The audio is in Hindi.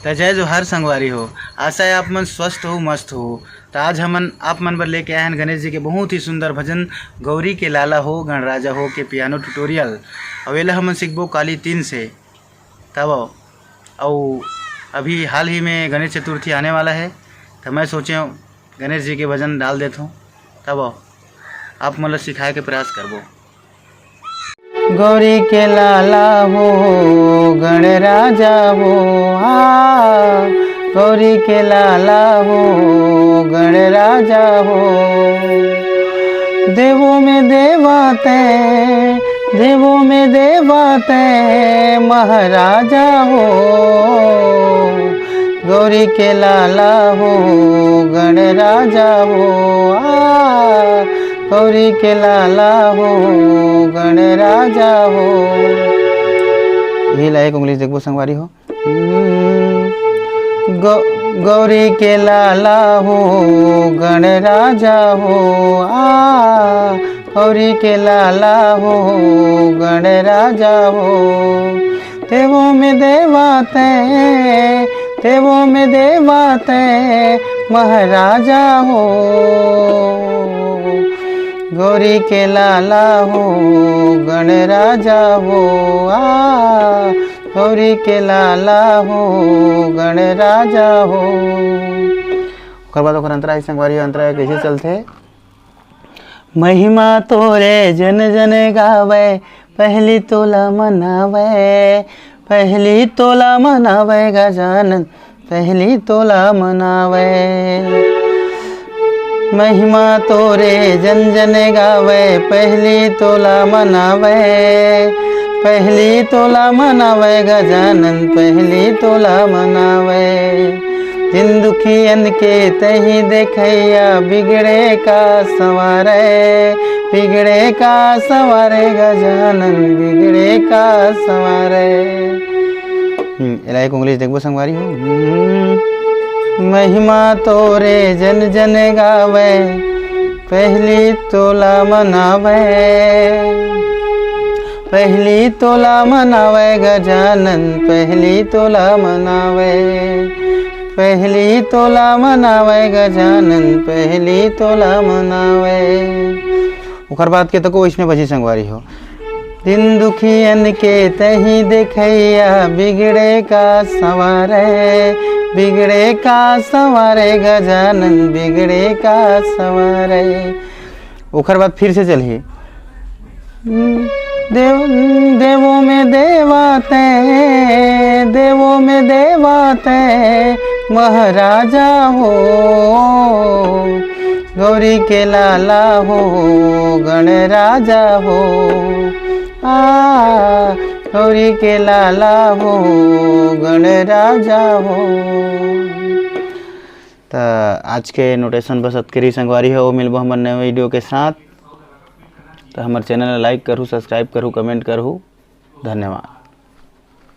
तो जय जोहार संगवारी हो। आशा है आप मन स्वस्थ हो, मस्त हो। तो आज हमन आप मन बर लेके आए हैं गणेश जी के बहुत ही सुंदर भजन गौरी के लाला हो गणराजा हो के पियानो ट्यूटोरियल। अवेला हमन सीखबो काली 3 से तब। और अभी हाल ही में गणेश चतुर्थी आने वाला है, तो मैं सोचे गणेश जी के भजन डाल देता हूँ, तब आप मतलब सिखाए के प्रयास करबो। गौरी के लाला हो गणराजा हो, गौरी के लाला हो गणराजा हो। देवों में देवते, देवों में देवते महाराजा हो। गौरी के लाला हो गणराजा हो, गौरी के लाला हो गणराजा हो। यही लायक इंग्लिश देखो संगवारी हो। गौरी के लाला हो गणराजा हो, गौरी के लाला हो गणराजा हो। देवों में देवते, देवों में देवते महाराजा हो। गौरी के लाला हो गणराजा हो, गौरी के लाला हो गणराजा हो। ओकर बाद ओकर अंतरा संगवारी अंतरा कैसे चलते। महिमा तोरे जन जन गावे, पहली तोला मनावे, पहली तोला मनावे गजानन, पहली तोला मनावे। महिमा तोरे जन जन गावे, पहली तोला मनावे, पहली तोला मनावे गजानन, पहली तोला मनावे। दिन दुखियन के तही देखैया, बिगड़े का संवारे, बिगड़े का संवारे गजानन, बिगड़े का संवारे। एक इंग्लिश देखबो संगवारी हो। महिमा तोरे जन जन गावे, पहली तोला मनावे, पहली तोला मनावे गजानन, पहली तोला मनावे, पहली तोला मनावे गजानन, पहली तोला मनावे। ओकर बाद के तको इसमें बची संगवारी हो। दिन दुखियन के तही देखैया, बिगड़े का संवारे, बिगड़े का संवारे गजानन, बिगड़े का संवारे। ओकर बाद फिर से चलिए। देवों में देवते, देवों में देवते महाराजा हो। गौरी के लाला हो गणराजा हो, गौरी के लाला हो गणराजा हो। तो आज के नोटेशन बस अतकरी संगवारी हो। मिलबो हमर नए वीडियो के साथ। तो हमारे चैनल लाइक करूँ, सब्सक्राइब करूँ, कमेंट करूँ। धन्यवाद।